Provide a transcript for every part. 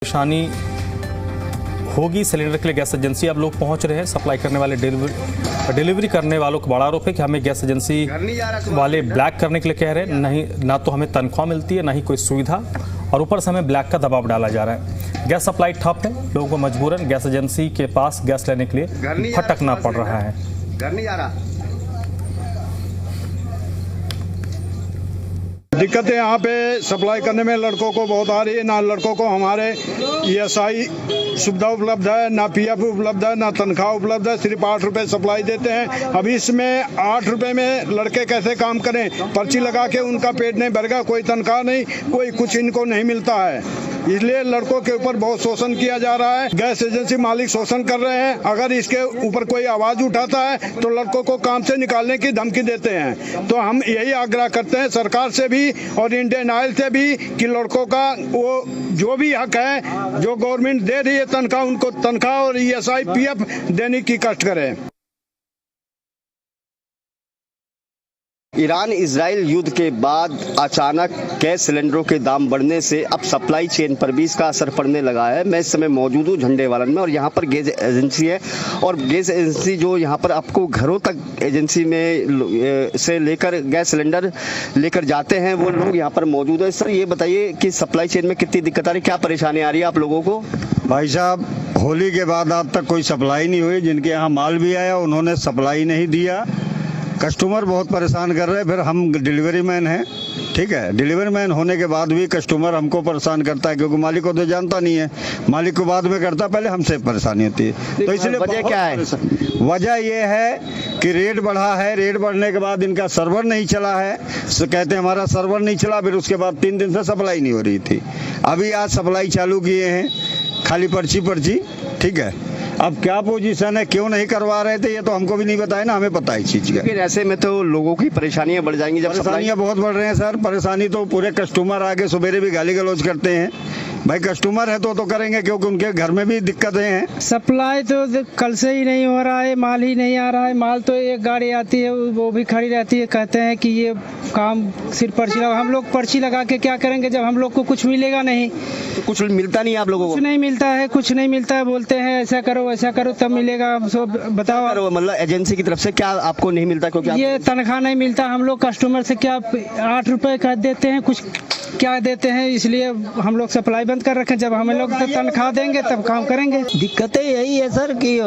परेशानी होगी सिलेंडर के लिए गैस एजेंसी अब लोग पहुंच रहे हैं। सप्लाई करने वाले डिलीवरी करने वालों का बड़ा आरोप है कि हमें गैस एजेंसी वाले ब्लैक करने के लिए कह रहे हैं, नहीं ना तो हमें तनख्वाह मिलती है ना ही कोई सुविधा, और ऊपर से हमें ब्लैक का दबाव डाला जा रहा है। गैस सप्लाई ठप है, लोगों को मजबूरन गैस एजेंसी के पास गैस लेने के लिए भटकना पड़ रहा है। घर नहीं जा रहा। दिक्कतें यहाँ पे सप्लाई करने में लड़कों को बहुत आ रही है। ना लड़कों को हमारे ESI सुविधा उपलब्ध है, ना PF उपलब्ध है, ना तनख्वाह उपलब्ध है। सिर्फ 8 रुपए सप्लाई देते हैं। अब इसमें 8 रुपए में लड़के कैसे काम करें? पर्ची लगा के उनका पेट नहीं भरेगा, कोई तनख्वाह नहीं, कोई कुछ इनको नहीं मिलता है। इसलिए लड़कों के ऊपर बहुत शोषण किया जा रहा है। गैस एजेंसी मालिक शोषण कर रहे हैं। अगर इसके ऊपर कोई आवाज उठाता है तो लड़कों को काम से निकालने की धमकी देते हैं। तो हम यही आग्रह करते हैं सरकार से भी और इंडियन ऑयल से भी कि लड़कों का वो जो भी हक है, जो गवर्नमेंट दे रही है तनख्वाह, उनको तनख्वाह और ESI PF देने की कष्ट करें। ईरान इजराइल युद्ध के बाद अचानक गैस सिलेंडरों के दाम बढ़ने से अब सप्लाई चेन पर भी इसका असर पड़ने लगा है। मैं इस समय मौजूद हूँ झंडेवालन में और यहाँ पर गैस एजेंसी है और गैस एजेंसी जो यहाँ पर आपको घरों तक एजेंसी में से लेकर गैस सिलेंडर लेकर जाते हैं वो लोग यहाँ पर मौजूद है। सर ये बताइए कि सप्लाई चेन में कितनी दिक्कत आ रही है, क्या परेशानी आ रही है आप लोगों को? भाई साहब, होली के बाद आज तक कोई सप्लाई नहीं हुई। जिनके यहाँ माल भी आया उन्होंने सप्लाई नहीं दिया। कस्टमर बहुत परेशान कर रहे हैं। फिर हम डिलीवरी मैन हैं, ठीक है, डिलीवरी मैन होने के बाद भी कस्टमर हमको परेशान करता है क्योंकि मालिक को तो जानता नहीं है। मालिक को बाद में करता, पहले हमसे परेशानी होती है। तो इसलिए वजह क्या है? वजह ये है कि रेट बढ़ा है। रेट बढ़ने के बाद इनका सर्वर नहीं चला है। तो कहते हैं हमारा सर्वर नहीं चला। फिर उसके बाद 3 दिन से सप्लाई नहीं हो रही थी। अभी आज सप्लाई चालू किए हैं, खाली पर्ची, ठीक है। अब क्या पोजीशन है, क्यों नहीं करवा रहे थे, ये तो हमको भी नहीं बताया ना, हमें पता है इस चीज का। फिर ऐसे में तो लोगों की परेशानियां बढ़ जाएंगी। जब परेशानियां बहुत बढ़ रहे हैं सर। परेशानी तो पूरे कस्टमर आगे सवेरे भी गाली गलौज करते हैं। भाई कस्टमर है तो करेंगे क्योंकि उनके घर में भी दिक्कतें हैं। सप्लाई तो कल से ही नहीं हो रहा है, माल ही नहीं आ रहा है। माल तो एक गाड़ी आती है वो भी खड़ी रहती है। कहते हैं कि ये काम सिर्फ पर्ची लगा। हम लोग पर्ची लगा के क्या करेंगे जब हम लोग को कुछ मिलेगा नहीं? तो कुछ मिलता नहीं आप लोगों को? कुछ नहीं मिलता है, कुछ नहीं मिलता है। बोलते हैं ऐसा करो तब मिलेगा। सब बताओ, मतलब एजेंसी की तरफ से क्या आपको नहीं मिलता? क्योंकि ये तनख्वाह नहीं मिलता। हम लोग कस्टमर से क्या 8 रुपए का देते हैं, कुछ क्या देते हैं, इसलिए हम लोग सप्लाई बंद कर रखे। जब हमें लोग तनख्वाह देंगे तब काम करेंगे। दिक्कतें यही है सर कि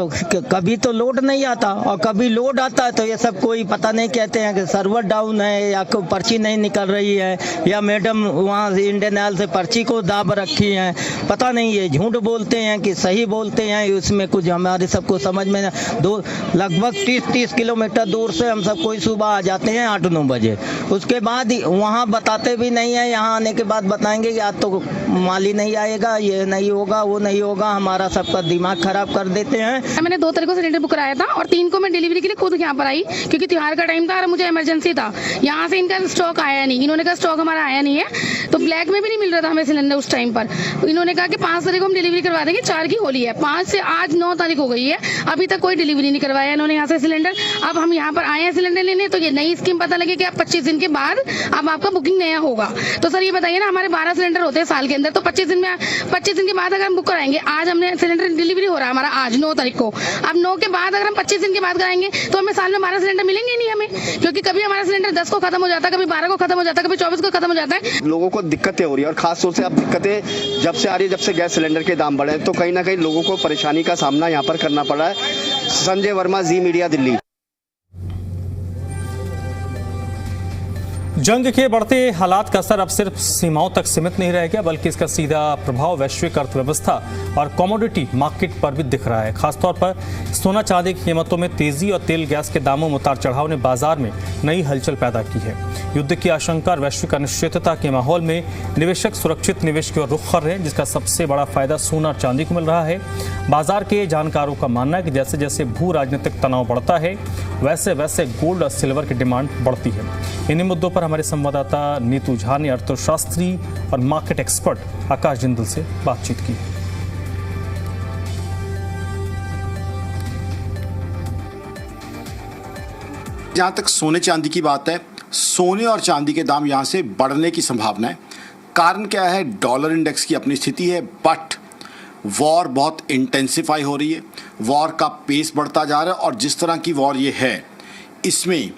कभी तो लोड नहीं आता और कभी लोड आता है तो ये सब कोई पता नहीं, कहते हैं कि सर्वर डाउन है या कोई पर्ची नहीं निकल रही है या मैडम वहाँ से इंडियन ऑयल से पर्ची को दाब रखी है। पता नहीं ये झूठ बोलते हैं कि सही बोलते हैं, उसमें कुछ हमारे सबको समझ में लगभग 30 किलोमीटर दूर से हम सब कोई सुबह आ जाते हैं 8-9 बजे। उसके बाद वहाँ बताते भी नहीं है। यहाँ आने के बाद बताएंगे कि आज तो माल ही नहीं आएगा, ये नहीं होगा, वो नहीं होगा। हमारा सबका दिमाग खराब कर देते हैं। मैंने 2 तारीख को सिलेंडर बुक कराया था और 3 को मैं डिलीवरी के लिए खुद यहाँ पर आई क्योंकि त्योहार का टाइम था और मुझे इमरजेंसी था। यहाँ से इनका स्टॉक आया नहीं, इन्होंने कहा स्टॉक हमारा आया नहीं है, तो ब्लैक में भी नहीं मिल रहा था हमें सिलेंडर उस टाइम पर। तो इन्होंने कहा कि 5 तारीख को हम डिलीवरी करवा देंगे, 4 की होली है। 5 से आज 9 तारीख हो गई है, अभी तक कोई डिलीवरी नहीं करवाया इन्होंने यहाँ से सिलेंडर। अब हम यहाँ पर आए हैं सिलेंडर लेने, तो ये नई स्कीम पता लगी कि आप 25 दिन के बाद अब आपका बुकिंग नया होगा। तो सर ये बताइए ना, हमारे 12 सिलेंडर होते हैं साल के अंदर, तो 25 दिन के बाद अगर हम बुक कराएंगे, आज हमने सिलेंडर डिलीवरी हो रहा है हमारा आज 9 तारीख को, अब 9 के बाद अगर हम 25 दिन के बाद कराएंगे तो हमें साल में 12 सिलेंडर मिलेंगे नहीं हमें, क्योंकि कभी हमारा सिलेंडर 10 को खत्म हो जाता है, कभी 12 को खत्म हो जाता है, कभी 24 को खत्म हो जाता है। लोगों को दिक्कतें हो रही है और खास तौर से अब दिक्कतें जब से आ रही है, जब से गैस सिलेंडर के दाम बढ़े, तो कहीं ना कहीं लोगों को परेशानी का सामना यहाँ पर करना पड़ा है। संजय वर्मा, जी मीडिया, दिल्ली। जंग के बढ़ते हालात का असर अब सिर्फ सीमाओं तक सीमित नहीं रह गया, बल्कि इसका सीधा प्रभाव वैश्विक अर्थव्यवस्था और कमोडिटी मार्केट पर भी दिख रहा है। खासतौर पर सोना चांदी की कीमतों में तेजी और तेल गैस के दामों में उतार चढ़ाव ने बाजार में नई हलचल पैदा की है। युद्ध की आशंका और वैश्विक अनिश्चितता के माहौल में निवेशक सुरक्षित निवेश की ओर रुख कर रहे हैं, जिसका सबसे बड़ा फायदा सोना और चांदी को मिल रहा है। बाजार के जानकारों का मानना है कि जैसे जैसे भू राजनीतिक तनाव बढ़ता है, वैसे वैसे गोल्ड और सिल्वर की डिमांड बढ़ती है। इन्हीं मुद्दों पर हमारे संवाददाता नीतू झा ने अर्थशास्त्री और मार्केट एक्सपर्ट आकाश जिंदल से बातचीत की। जहां तक सोने चांदी की बात है, सोने और चांदी के दाम यहां से बढ़ने की संभावना है। कारण क्या है? डॉलर इंडेक्स की अपनी स्थिति है, बट वॉर बहुत इंटेंसिफाई हो रही है, वॉर का पेस बढ़ता जा रहा है और जिस तरह की वॉर ये है इसमें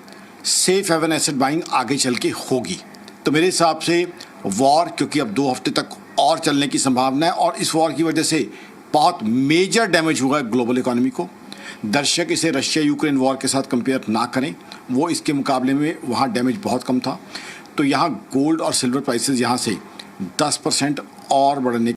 सेफ हेवन एसेट बाइंग आगे चल के होगी। तो मेरे हिसाब से वॉर, क्योंकि अब 2 हफ्ते तक और चलने की संभावना है और इस वॉर की वजह से बहुत मेजर डैमेज हुआ है ग्लोबल इकोनॉमी को। दर्शक इसे रशिया यूक्रेन वॉर के साथ कंपेयर ना करें, वो इसके मुकाबले में वहाँ डैमेज बहुत कम था। तो यहाँ गोल्ड और सिल्वर प्राइसेस यहाँ से 10% और बढ़ने